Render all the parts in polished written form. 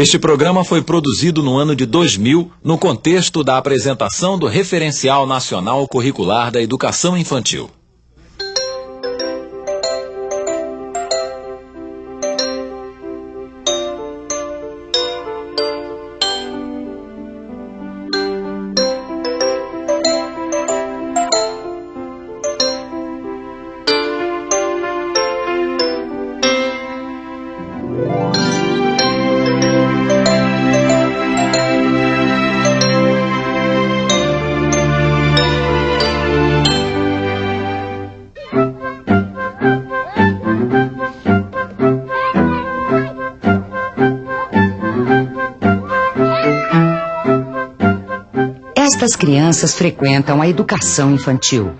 Este programa foi produzido no ano de 2000, no contexto da apresentação do Referencial Nacional Curricular da Educação Infantil. Estas crianças frequentam a educação infantil.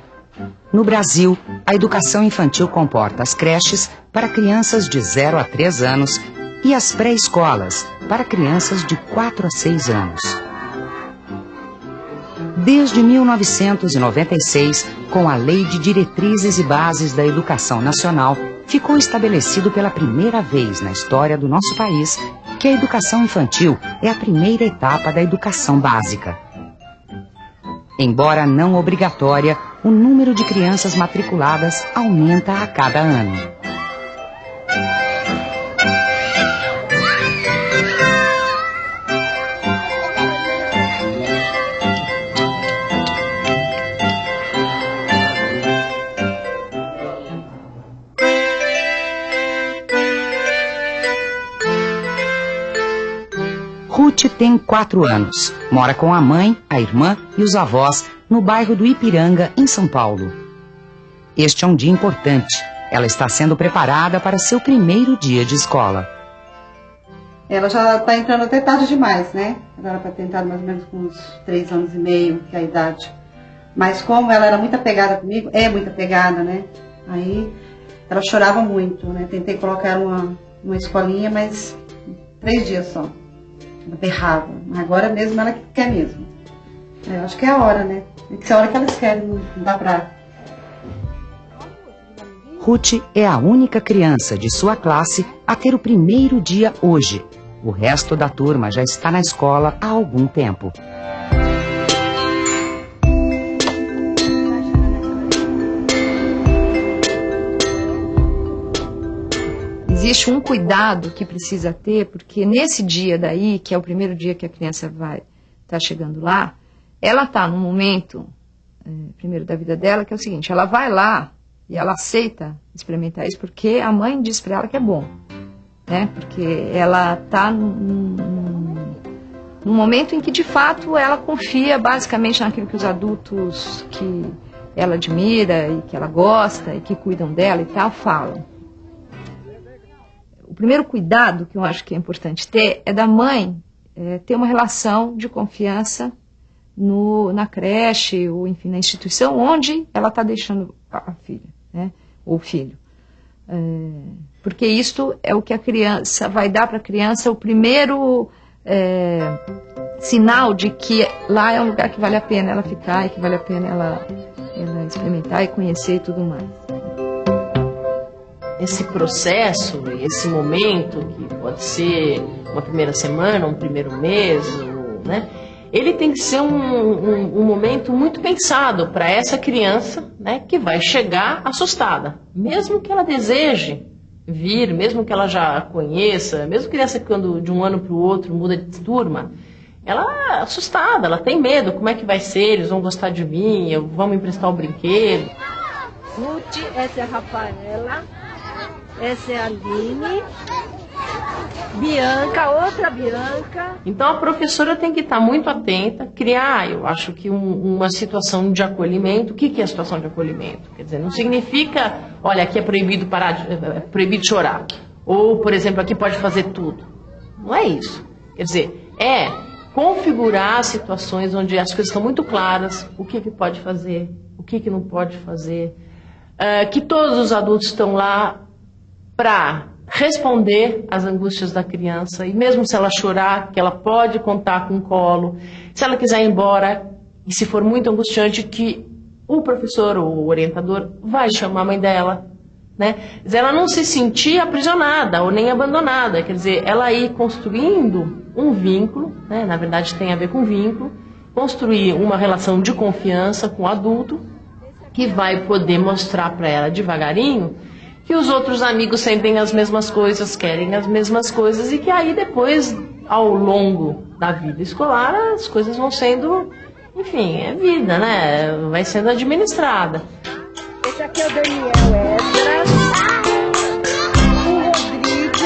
No Brasil, a educação infantil comporta as creches para crianças de 0 a 3 anos e as pré-escolas para crianças de 4 a 6 anos. Desde 1996, com a Lei de Diretrizes e Bases da Educação Nacional, ficou estabelecido pela primeira vez na história do nosso país que a educação infantil é a primeira etapa da educação básica. Embora não obrigatória, o número de crianças matriculadas aumenta a cada ano. Ruth tem 4 anos. Mora com a mãe, a irmã e os avós no bairro do Ipiranga, em São Paulo. Este é um dia importante. Ela está sendo preparada para seu primeiro dia de escola. Ela já está entrando até tarde demais, né? Ela era para ter entrado mais ou menos com uns 3 anos e meio, que é a idade. Mas como ela era muito apegada comigo, é muito apegada, né? Aí ela chorava muito, né? Tentei colocar ela numa escolinha, mas 3 dias só. Ela berrava. Agora mesmo ela quer mesmo. Eu acho que é a hora, né? É que é a hora que elas querem, não dá pra... Ruth é a única criança de sua classe a ter o primeiro dia hoje. O resto da turma já está na escola há algum tempo. Existe um cuidado que precisa ter, porque nesse dia daí, que é o primeiro dia que a criança vai estar chegando lá, ela está num momento, primeiro da vida dela, que é o seguinte, ela vai lá e ela aceita experimentar isso porque a mãe diz para ela que é bom, né? Porque ela está num momento em que, de fato, ela confia basicamente naquilo que os adultos que ela admira e que ela gosta e que cuidam dela e tal, falam. O primeiro cuidado que eu acho que é importante ter é da mãe ter uma relação de confiança na creche ou, enfim, na instituição onde ela está deixando a filha, né, ou o filho. Porque isto é o que a criança vai dar para a criança o primeiro sinal de que lá é um lugar que vale a pena ela ficar e que vale a pena ela experimentar e conhecer e tudo mais. Esse processo, esse momento, que pode ser uma primeira semana, um primeiro mês, né, ele tem que ser um momento muito pensado para essa criança, né, que vai chegar assustada. Mesmo que ela deseje vir, mesmo que ela já conheça, mesmo criança que quando de um ano para o outro muda de turma, ela é assustada, ela tem medo, como é que vai ser, eles vão gostar de mim, vão me emprestar um brinquedo. Ruth, essa é a Rafaela. Essa é a Aline, Bianca, outra Bianca. Então a professora tem que estar muito atenta, criar, eu acho que uma situação de acolhimento. O que é a situação de acolhimento? Quer dizer, não significa, olha, aqui é proibido proibido chorar. Ou, por exemplo, aqui pode fazer tudo. Não é isso. Quer dizer, é configurar situações onde as coisas estão muito claras, o que pode fazer, o que não pode fazer, que todos os adultos estão lá para responder às angústias da criança, e mesmo se ela chorar, que ela pode contar com um colo, se ela quiser ir embora, e se for muito angustiante, que o professor ou o orientador vai chamar a mãe dela, né? Quer dizer, ela não se sentir aprisionada ou nem abandonada, quer dizer, ela ir construindo um vínculo, né? Na verdade tem a ver com vínculo, construir uma relação de confiança com o adulto, que vai poder mostrar para ela devagarinho que os outros amigos sentem as mesmas coisas, querem as mesmas coisas, e que aí depois, ao longo da vida escolar, as coisas vão sendo, enfim, é vida, né? Vai sendo administrada. Esse aqui é o Daniel Esdras, o Rodrigo,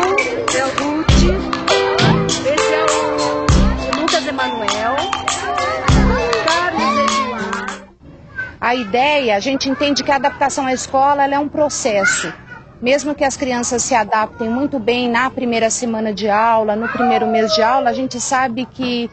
é o Ruth, esse é o Lucas Emanuel, Carlos Eduardo. A ideia, a gente entende que a adaptação à escola ela é um processo. Mesmo que as crianças se adaptem muito bem na primeira semana de aula, no primeiro mês de aula, a gente sabe que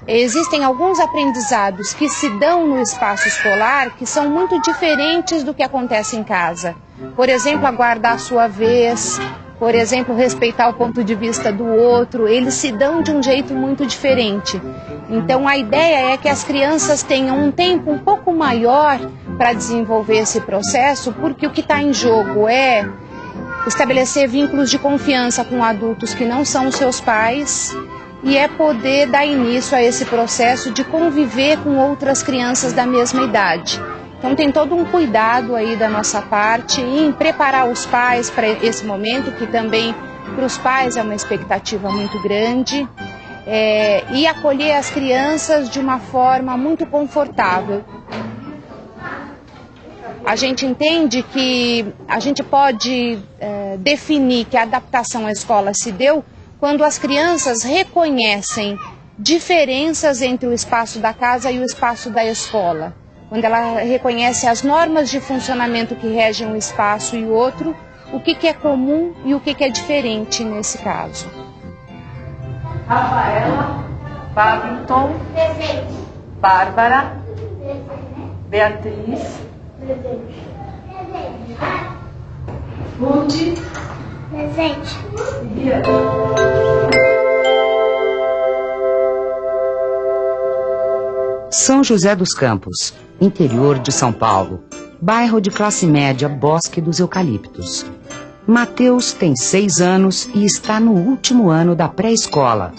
existem alguns aprendizados que se dão no espaço escolar que são muito diferentes do que acontece em casa. Por exemplo, aguardar a sua vez, por exemplo, respeitar o ponto de vista do outro, eles se dão de um jeito muito diferente. Então a ideia é que as crianças tenham um tempo um pouco maior para desenvolver esse processo, porque o que está em jogo é estabelecer vínculos de confiança com adultos que não são os seus pais e é poder dar início a esse processo de conviver com outras crianças da mesma idade. Então tem todo um cuidado aí da nossa parte em preparar os pais para esse momento, que também para os pais é uma expectativa muito grande, e acolher as crianças de uma forma muito confortável. A gente entende que a gente pode definir que a adaptação à escola se deu quando as crianças reconhecem diferenças entre o espaço da casa e o espaço da escola. Quando ela reconhece as normas de funcionamento que regem um espaço e o outro, o que é comum e o que é diferente nesse caso. Rafaela, Babington, Bárbara, Beatriz, Ruth, Presente. São José dos Campos, interior de São Paulo, bairro de classe média Bosque dos Eucaliptos. Mateus tem 6 anos e está no último ano da pré-escola.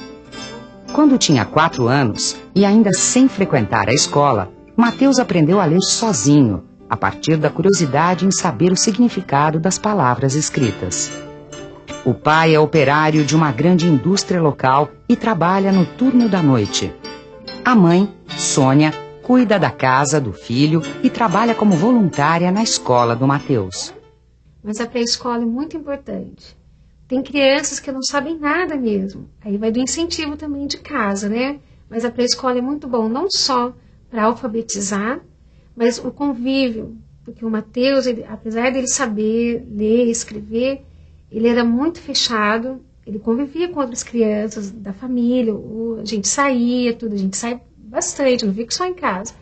Quando tinha 4 anos e ainda sem frequentar a escola, Mateus aprendeu a ler sozinho, a partir da curiosidade em saber o significado das palavras escritas. O pai é operário de uma grande indústria local e trabalha no turno da noite. A mãe, Sônia, cuida da casa do filho e trabalha como voluntária na escola do Mateus. Mas a pré-escola é muito importante. Tem crianças que não sabem nada mesmo. Aí vai do incentivo também de casa, né? Mas a pré-escola é muito bom, não só para alfabetizar, mas o convívio. Porque o Mateus, apesar dele saber ler e escrever, ele era muito fechado, ele convivia com outras crianças da família, a gente saía, tudo, a gente sai bastante, não fica só em casa.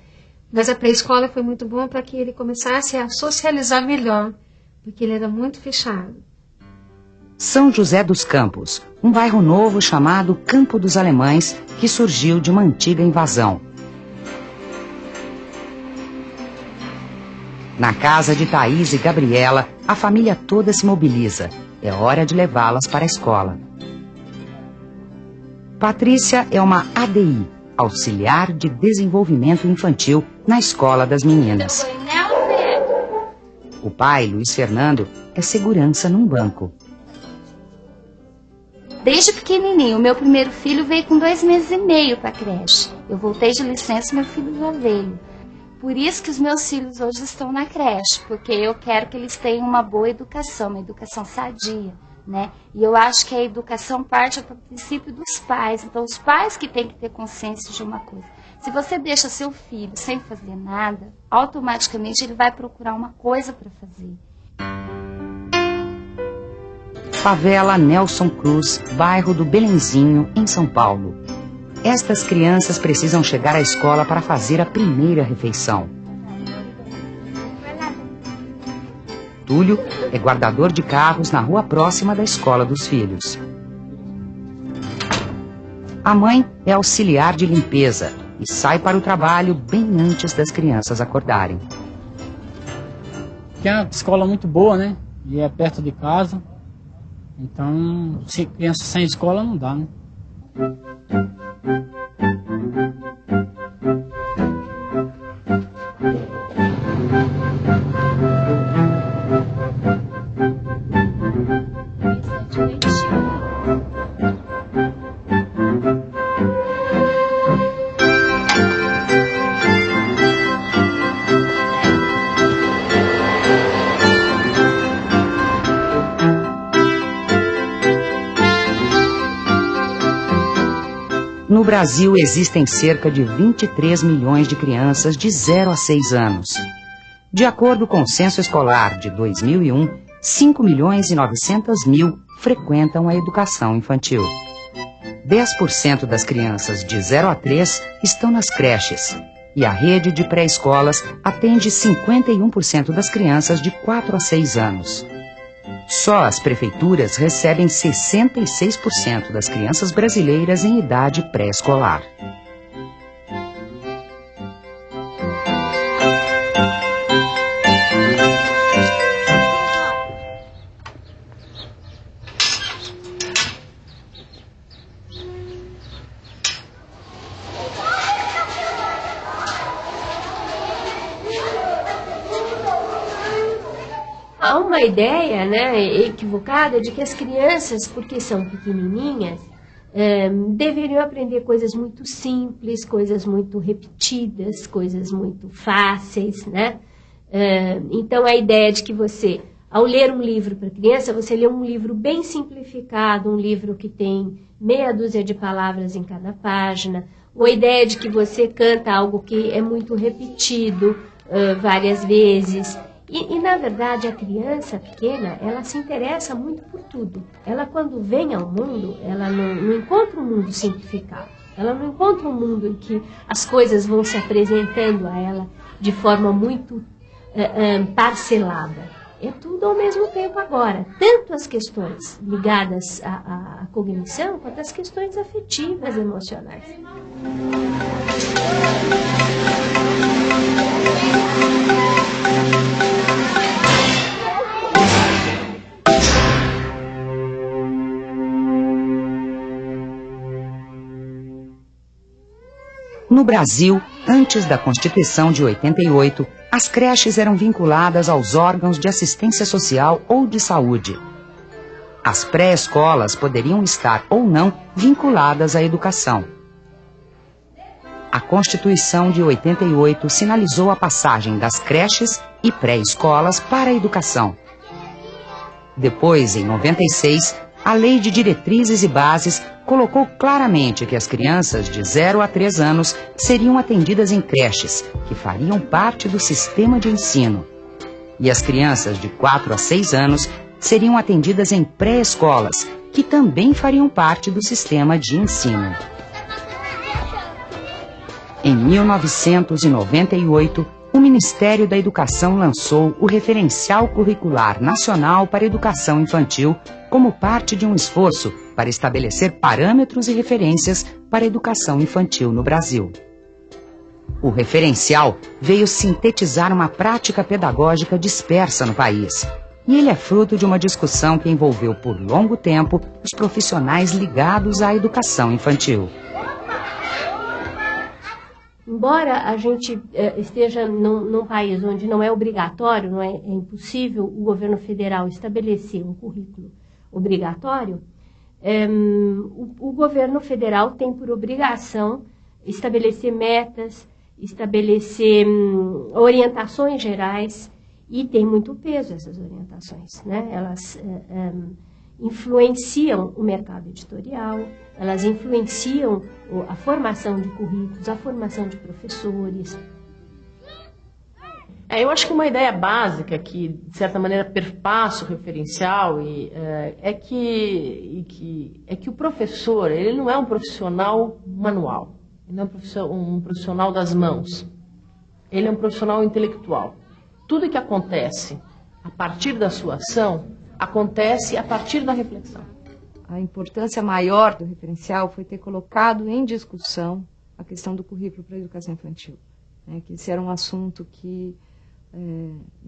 Mas a pré-escola foi muito bom para que ele começasse a socializar melhor, porque ele era muito fechado. São José dos Campos, um bairro novo chamado Campo dos Alemães, que surgiu de uma antiga invasão. Na casa de Thaís e Gabriela, a família toda se mobiliza. É hora de levá-las para a escola. Patrícia é uma ADI, auxiliar de desenvolvimento infantil, na escola das meninas. O pai, Luiz Fernando, é segurança num banco. Desde pequenininho, meu primeiro filho veio com 2 meses e meio para a creche. Eu voltei de licença e meu filho já veio. Por isso que os meus filhos hoje estão na creche, porque eu quero que eles tenham uma boa educação, uma educação sadia, né? E eu acho que a educação parte do princípio dos pais. Então, os pais que têm que ter consciência de uma coisa. Se você deixa seu filho sem fazer nada, automaticamente ele vai procurar uma coisa para fazer. Favela Nelson Cruz, bairro do Belenzinho, em São Paulo. Estas crianças precisam chegar à escola para fazer a primeira refeição. Túlio é guardador de carros na rua próxima da escola dos filhos. A mãe é auxiliar de limpeza e sai para o trabalho bem antes das crianças acordarem. Que é uma escola muito boa, né? e é perto de casa. Então, se criança sem escola não dá, né? No Brasil, existem cerca de 23 milhões de crianças de 0 a 6 anos. De acordo com o Censo Escolar de 2001, 5 milhões e 900 mil frequentam a educação infantil. 10% das crianças de 0 a 3 estão nas creches, e a rede de pré-escolas atende 51% das crianças de 4 a 6 anos. Só as prefeituras recebem 66% das crianças brasileiras em idade pré-escolar. Há uma ideia, né, equivocada de que as crianças, porque são pequenininhas, deveriam aprender coisas muito simples, coisas muito repetidas, coisas muito fáceis, né? Então, a ideia de que você, ao ler um livro para criança, você lê um livro bem simplificado, um livro que tem meia dúzia de palavras em cada página, ou a ideia de que você canta algo que é muito repetido várias vezes. E, na verdade, a criança pequena, ela se interessa muito por tudo. Ela, quando vem ao mundo, ela não encontra um mundo simplificado. Ela não encontra um mundo em que as coisas vão se apresentando a ela de forma muito parcelada. É tudo ao mesmo tempo agora. Tanto as questões ligadas à cognição, quanto as questões afetivas, emocionais. No Brasil, antes da Constituição de 88, as creches eram vinculadas aos órgãos de assistência social ou de saúde. As pré-escolas poderiam estar ou não vinculadas à educação. A Constituição de 88 sinalizou a passagem das creches e pré-escolas para a educação. Depois, em 96, a Lei de Diretrizes e Bases colocou claramente que as crianças de 0 a 3 anos seriam atendidas em creches, que fariam parte do sistema de ensino. E as crianças de 4 a 6 anos seriam atendidas em pré-escolas, que também fariam parte do sistema de ensino. Em 1998, o Ministério da Educação lançou o Referencial Curricular Nacional para a Educação Infantil como parte de um esforço para estabelecer parâmetros e referências para a educação infantil no Brasil. O referencial veio sintetizar uma prática pedagógica dispersa no país, e ele é fruto de uma discussão que envolveu por longo tempo os profissionais ligados à educação infantil. Embora a gente esteja num país onde não é obrigatório, não é impossível o governo federal estabelecer um currículo obrigatório, o governo federal tem por obrigação estabelecer metas, estabelecer orientações gerais, e tem muito peso essas orientações, né? Elas influenciam o mercado editorial, elas influenciam a formação de currículos, a formação de professores. Eu acho que uma ideia básica que, de certa maneira, perpassa o referencial é que o professor, ele não é um profissional manual, ele não é um profissional das mãos, ele é um profissional intelectual. Tudo que acontece a partir da sua ação, acontece a partir da reflexão. A importância maior do referencial foi ter colocado em discussão a questão do currículo para a educação infantil, né? Que esse era um assunto que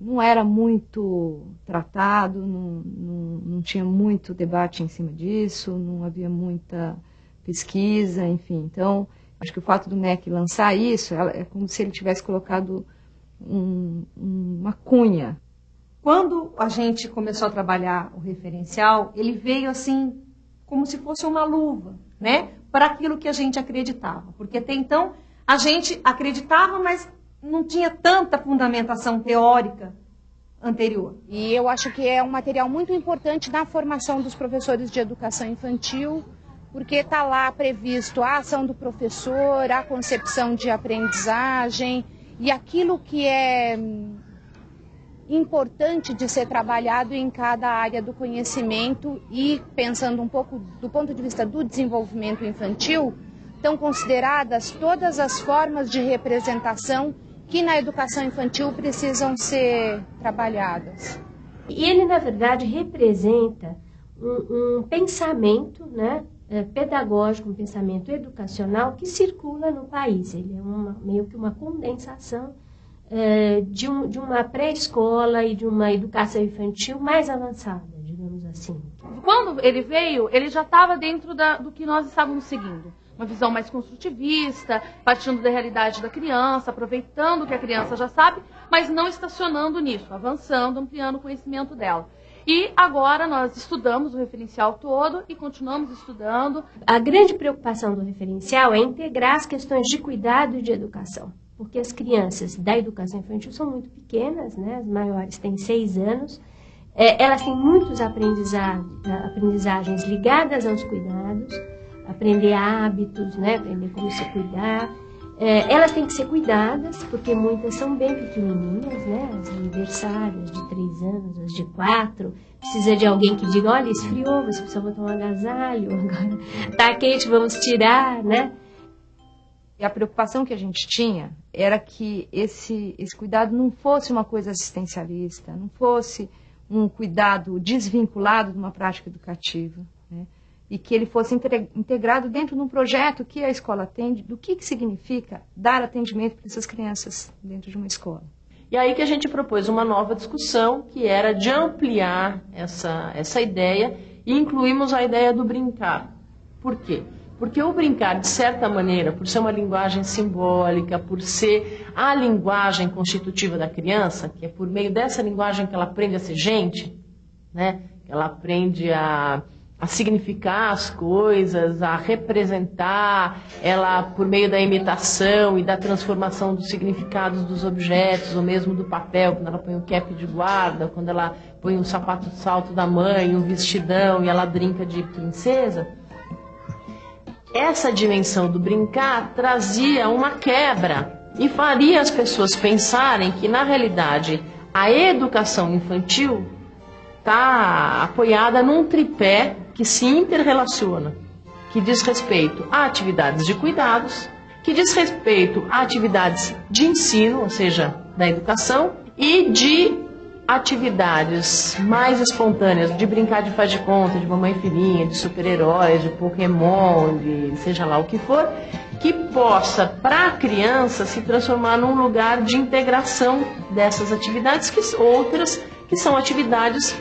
não era muito tratado, não tinha muito debate em cima disso, não havia muita pesquisa, enfim. Então, acho que o fato do MEC lançar isso é como se ele tivesse colocado uma cunha. Quando a gente começou a trabalhar o referencial, ele veio assim, como se fosse uma luva, né, para aquilo que a gente acreditava. Porque até então a gente acreditava, mas não tinha tanta fundamentação teórica anterior. E eu acho que é um material muito importante na formação dos professores de educação infantil, porque está lá previsto a ação do professor, a concepção de aprendizagem e aquilo que é importante de ser trabalhado em cada área do conhecimento e pensando um pouco do ponto de vista do desenvolvimento infantil, estão consideradas todas as formas de representação que na educação infantil precisam ser trabalhadas. E ele, na verdade, representa um pensamento, né, pedagógico, um pensamento educacional que circula no país. Ele é meio que uma condensação de uma pré-escola e de uma educação infantil mais avançada, digamos assim. Quando ele veio, ele já estava dentro do que nós estávamos seguindo. Uma visão mais construtivista, partindo da realidade da criança, aproveitando o que a criança já sabe, mas não estacionando nisso, avançando, ampliando o conhecimento dela. E agora nós estudamos o referencial todo e continuamos estudando. A grande preocupação do referencial é integrar as questões de cuidado e de educação, porque as crianças da educação infantil são muito pequenas, né? As maiores têm 6 anos, elas têm muitas aprendizagens ligadas aos cuidados, aprender hábitos, né? Aprender como se cuidar. Elas têm que ser cuidadas, porque muitas são bem pequenininhas, né? As aniversárias de 3 anos, as de 4, precisa de alguém que diga, olha, esfriou, você precisa botar um agasalho, agora tá quente, vamos tirar, né? E a preocupação que a gente tinha era que esse cuidado não fosse uma coisa assistencialista, não fosse um cuidado desvinculado de uma prática educativa, né? E que ele fosse integrado dentro de um projeto que a escola tem, do que significa dar atendimento para essas crianças dentro de uma escola. E aí que a gente propôs uma nova discussão, que era de ampliar essa ideia, e incluímos a ideia do brincar. Por quê? Porque o brincar, de certa maneira, por ser uma linguagem simbólica, por ser a linguagem constitutiva da criança, que é por meio dessa linguagem que ela aprende a ser gente, né? Que ela aprende a significar as coisas, a representar, ela, por meio da imitação e da transformação dos significados dos objetos, ou mesmo do papel, quando ela põe um cap de guarda, quando ela põe um sapato de salto da mãe, um vestidão, e ela brinca de princesa. Essa dimensão do brincar trazia uma quebra e faria as pessoas pensarem que, na realidade, a educação infantil está apoiada num tripé que se interrelaciona, que diz respeito a atividades de cuidados, que diz respeito a atividades de ensino, ou seja, da educação, e de atividades mais espontâneas, de brincar de faz de conta, de mamãe e filhinha, de super-heróis, de Pokémon, de seja lá o que for, que possa, para a criança, se transformar num lugar de integração dessas atividades, outras que são atividades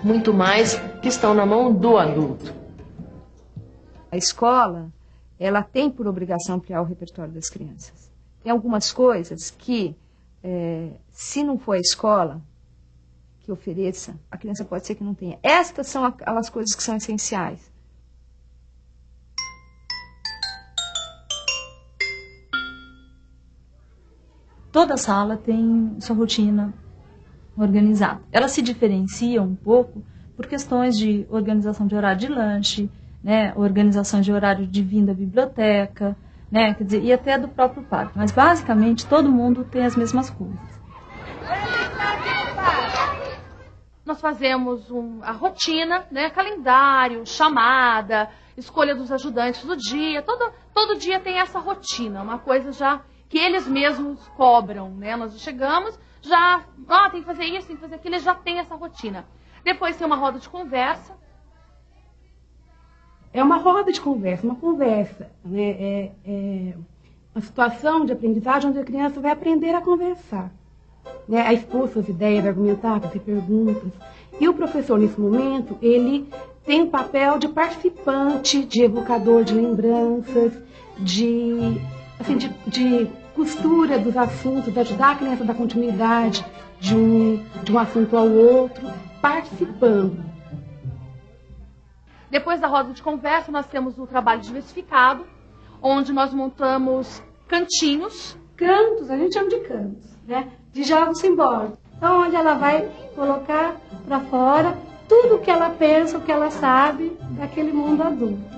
muito mais que estão na mão do adulto. A escola, ela tem por obrigação ampliar o repertório das crianças. Tem algumas coisas que, se não for a escola que ofereça, a criança pode ser que não tenha. Estas são aquelas coisas que são essenciais. Toda sala tem sua rotina organizada. Ela se diferencia um pouco por questões de organização de horário de lanche, né, organização de horário de vinda à biblioteca, né, quer dizer, e até do próprio parque. Mas basicamente todo mundo tem as mesmas coisas. Nós fazemos a rotina, né, calendário, chamada, escolha dos ajudantes do dia. Todo dia tem essa rotina, uma coisa já que eles mesmos cobram, né? Nós chegamos, já tem que fazer isso, tem que fazer aquilo, eles já têm essa rotina. Depois tem uma roda de conversa. É uma roda de conversa, uma conversa, né? É uma situação de aprendizagem onde a criança vai aprender a conversar. né, a expor suas ideias, a argumentar, fazer perguntas. E o professor, nesse momento, ele tem o papel de participante, de evocador de lembranças, de costura dos assuntos, de ajudar a criança a dar continuidade de um assunto ao outro, participando. Depois da roda de conversa, nós temos o trabalho diversificado, onde nós montamos cantinhos. Cantos, a gente chama de cantos, né? De jogos simbólicos. Então, onde ela vai colocar para fora tudo o que ela pensa, o que ela sabe daquele mundo adulto.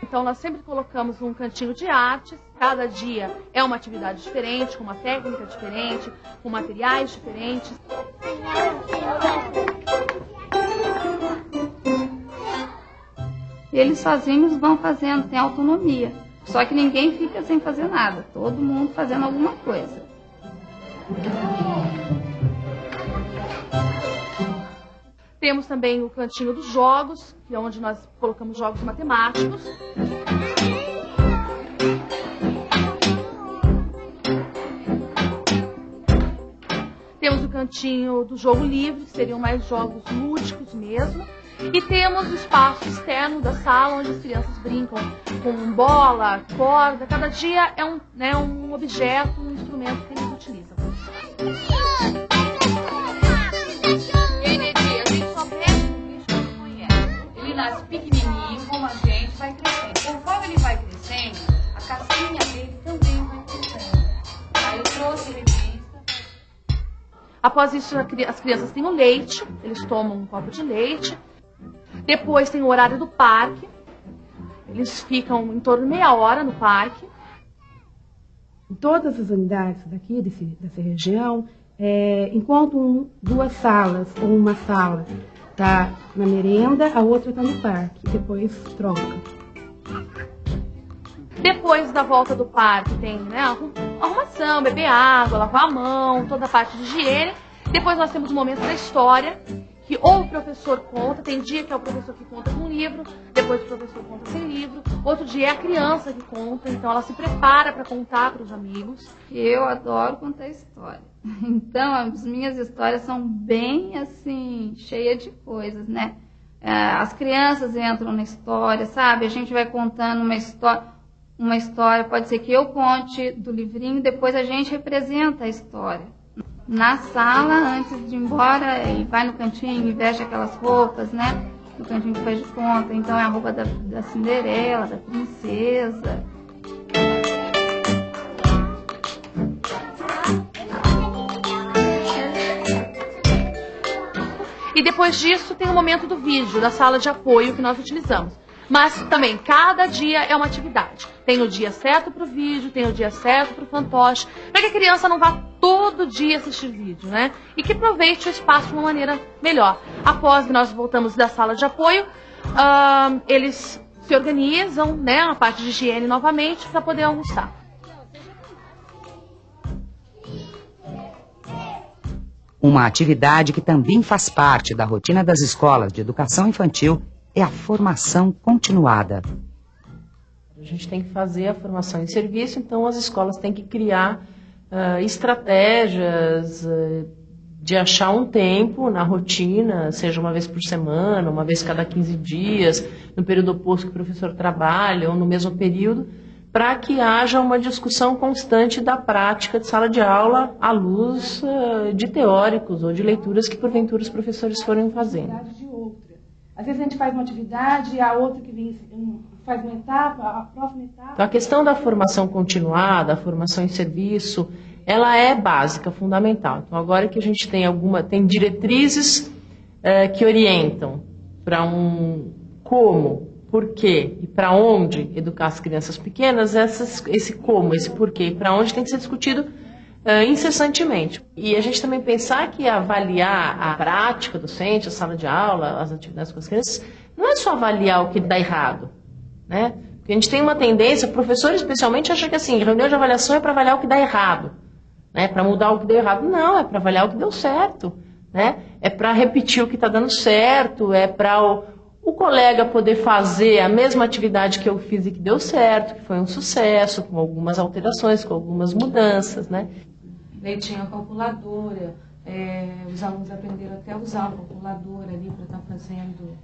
Então, nós sempre colocamos um cantinho de artes. Cada dia é uma atividade diferente, com uma técnica diferente, com materiais diferentes. Eles sozinhos vão fazendo, tem autonomia. Só que ninguém fica sem fazer nada. Todo mundo fazendo alguma coisa. Temos também o cantinho dos jogos, que é onde nós colocamos jogos matemáticos. Temos o cantinho do jogo livre, que seriam mais jogos lúdicos mesmo. E temos o espaço externo da sala, onde as crianças brincam com bola, corda. Cada dia é um objeto, um instrumento que eles utilizam. Ele nasce pequenininho, como a gente, vai crescendo. Conforme ele vai crescendo, a casquinha dele também vai crescendo. Aí eu trouxe revista. Após isso, as crianças têm o leite, eles tomam um copo de leite. Depois tem o horário do parque. Eles ficam em torno de meia hora no parque. Em todas as unidades daqui, dessa região, encontram duas salas, ou uma sala está na merenda, a outra está no parque. Depois troca. Depois da volta do parque tem arrumação, beber água, lavar a mão, toda a parte de higiene. Depois nós temos o momento da história, que ou o professor conta, tem dia que é o professor que conta com livro, depois o professor conta sem livro, outro dia é a criança que conta, então ela se prepara para contar para os amigos. Eu adoro contar história. Então, as minhas histórias são bem, assim, cheias de coisas, né? As crianças entram na história, sabe? A gente vai contando uma história, pode ser que eu conte do livrinho, depois a gente representa a história. Na sala, antes de ir embora, e vai no cantinho e veste aquelas roupas, né? No cantinho que faz de conta. Então é a roupa da Cinderela, da princesa. E depois disso tem o momento do vídeo, da sala de apoio que nós utilizamos. Mas também, cada dia é uma atividade. Tem o dia certo para o vídeo, tem o dia certo para o fantoche, para que a criança não vá todo dia assistir vídeo, né? E que aproveite o espaço de uma maneira melhor. Após que nós voltamos da sala de apoio, eles se organizam, né? A parte de higiene novamente, para poder almoçar. Uma atividade que também faz parte da rotina das escolas de educação infantil é a formação continuada. A gente tem que fazer a formação em serviço, então as escolas têm que criar estratégias de achar um tempo na rotina, seja uma vez por semana, uma vez cada 15 dias, no período oposto que o professor trabalha, ou no mesmo período, para que haja uma discussão constante da prática de sala de aula à luz de teóricos ou de leituras que porventura os professores forem fazendo. Às vezes a gente faz uma atividade, a outra que vem faz uma etapa, a próxima etapa. Então, a questão da formação continuada, a formação em serviço, ela é básica, fundamental. Então, agora que a gente tem diretrizes que orientam para como, por quê e para onde educar as crianças pequenas, esse como, esse porquê e para onde tem que ser discutido incessantemente. E a gente também pensar que avaliar a prática docente, a sala de aula, as atividades com as crianças, não é só avaliar o que dá errado, né? Porque a gente tem uma tendência, o professor especialmente acha que assim, reunião de avaliação é para avaliar o que dá errado, né? Para mudar o que deu errado. Não, é para avaliar o que deu certo, né? É para repetir o que está dando certo, é para o colega poder fazer a mesma atividade que eu fiz e que deu certo, que foi um sucesso, com algumas alterações, com algumas mudanças, né? Daí tinha a calculadora, os alunos aprenderam até a usar a calculadora ali para estar fazendo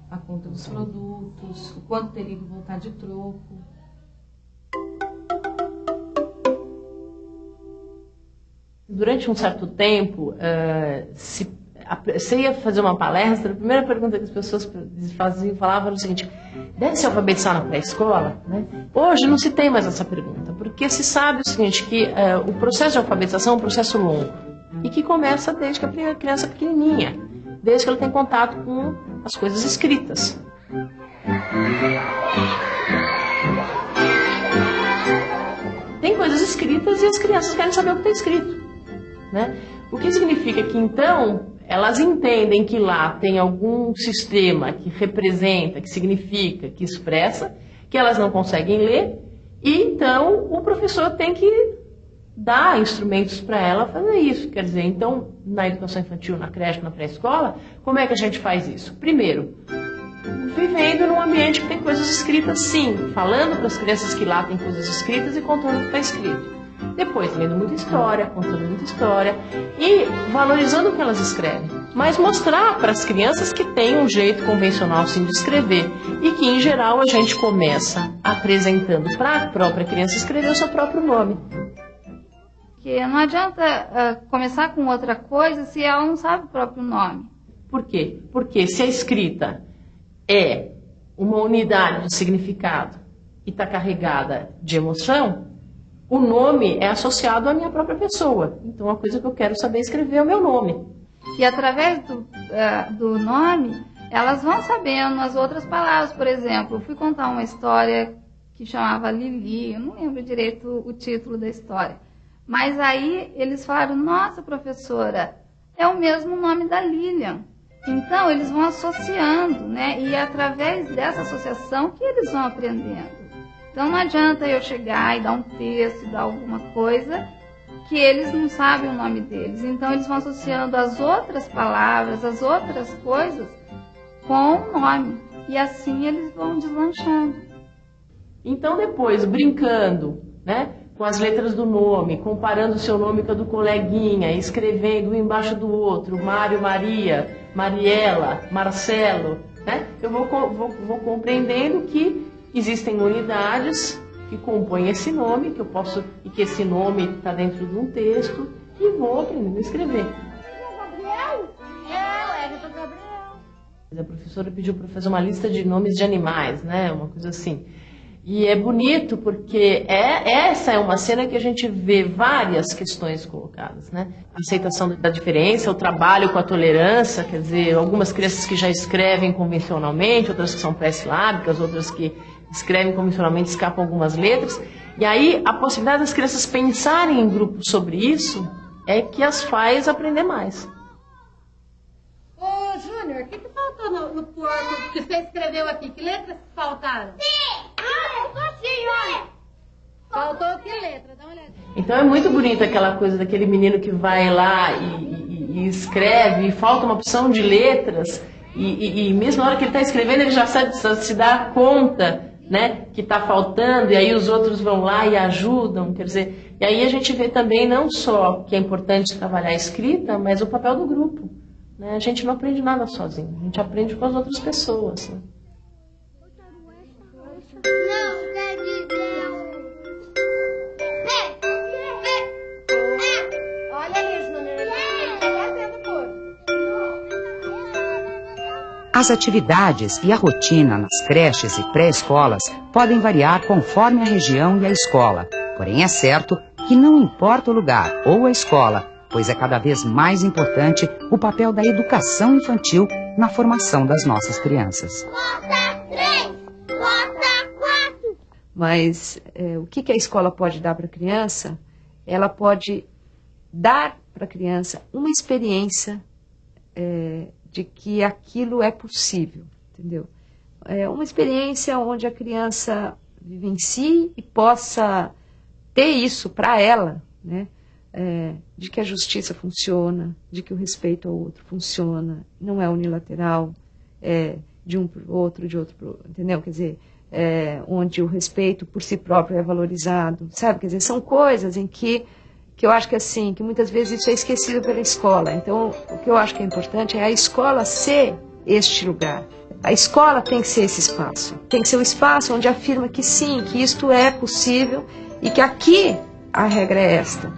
a conta dos produtos, o quanto teria que voltar de troco. Durante um certo tempo, você ia fazer uma palestra, a primeira pergunta que as pessoas falavam era o seguinte: deve se alfabetizar na pré-escola? Né? Hoje não se tem mais essa pergunta, porque se sabe o seguinte, que o processo de alfabetização é um processo longo e que começa desde que a criança é pequenininha, desde que ela tem contato com as coisas escritas. Tem coisas escritas e as crianças querem saber o que está escrito, né? O que significa que, então, elas entendem que lá tem algum sistema que representa, que significa, que expressa, que elas não conseguem ler, e então o professor tem que dar instrumentos para ela fazer isso. Quer dizer, então, na educação infantil, na creche, na pré-escola, como é que a gente faz isso? Primeiro, vivendo num ambiente que tem coisas escritas, sim, falando para as crianças que lá tem coisas escritas e contando o que está escrito. Depois, lendo muita história, contando muita história e valorizando o que elas escrevem. Mas mostrar para as crianças que tem um jeito convencional, sim, de escrever. E que, em geral, a gente começa apresentando para a própria criança escrever o seu próprio nome. Porque não adianta começar com outra coisa se ela não sabe o próprio nome. Por quê? Porque se a escrita é uma unidade de significado e está carregada de emoção, o nome é associado à minha própria pessoa. Então, a coisa que eu quero saber escrever é o meu nome. E através do nome, elas vão sabendo as outras palavras. Por exemplo, eu fui contar uma história que chamava Lili, eu não lembro direito o título da história. Mas aí eles falaram: nossa, professora, é o mesmo nome da Lilian. Então, eles vão associando, né? E é através dessa associação que eles vão aprendendo. Então, não adianta eu chegar e dar um texto, dar alguma coisa que eles não sabem o nome deles. Então, eles vão associando as outras palavras, as outras coisas com o nome. E assim eles vão deslanchando. Então, depois, brincando, né, com as letras do nome, comparando o seu nome com a do coleguinha, escrevendo um embaixo do outro, Mário, Maria, Mariela, Marcelo, né, eu vou compreendendo que existem unidades que compõem esse nome, que eu posso, e que esse nome está dentro de um texto, e vou aprendendo a escrever. Gabriel? É o Gabriel. A professora pediu para fazer uma lista de nomes de animais, né? Uma coisa assim. E é bonito porque essa é uma cena que a gente vê várias questões colocadas, né? A aceitação da diferença, o trabalho com a tolerância, quer dizer, algumas crianças que já escrevem convencionalmente, outras que são pré-silábicas, outras que escrevem convencionalmente, escapam algumas letras. E aí a possibilidade das crianças pensarem em grupo sobre isso é que as faz aprender mais. Ô, Júnior, o que faltou no porco que você escreveu aqui? Que letras faltaram? Faltou que letra? Dá uma olhada. Então é muito bonita aquela coisa daquele menino que vai lá e escreve, e falta uma opção de letras, e mesmo na hora que ele está escrevendo, ele já se dá conta, né, que está faltando, e aí os outros vão lá e ajudam, quer dizer, e aí a gente vê também não só que é importante trabalhar a escrita, mas o papel do grupo, né? A gente não aprende nada sozinho, a gente aprende com as outras pessoas, né? Não, quer dizer. Olha aí, Júnior, ele está fazendo porco. As atividades e a rotina nas creches e pré-escolas podem variar conforme a região e a escola. Porém, é certo que não importa o lugar ou a escola, pois é cada vez mais importante o papel da educação infantil na formação das nossas crianças. Bota 3, bota 4. Mas o que a escola pode dar para a criança? Ela pode dar para a criança uma experiência de que aquilo é possível, entendeu? Uma experiência onde a criança vivencie e possa ter isso para ela, né? De que a justiça funciona, de que o respeito ao outro funciona, não é unilateral, de um para o outro, de outro para o outro, entendeu? Quer dizer, onde o respeito por si próprio é valorizado, sabe? Quer dizer, são coisas em que eu acho que assim, que muitas vezes isso é esquecido pela escola. Então, o que eu acho que é importante é a escola ser este lugar. A escola tem que ser esse espaço. Tem que ser o espaço onde afirma que sim, que isto é possível e que aqui a regra é esta.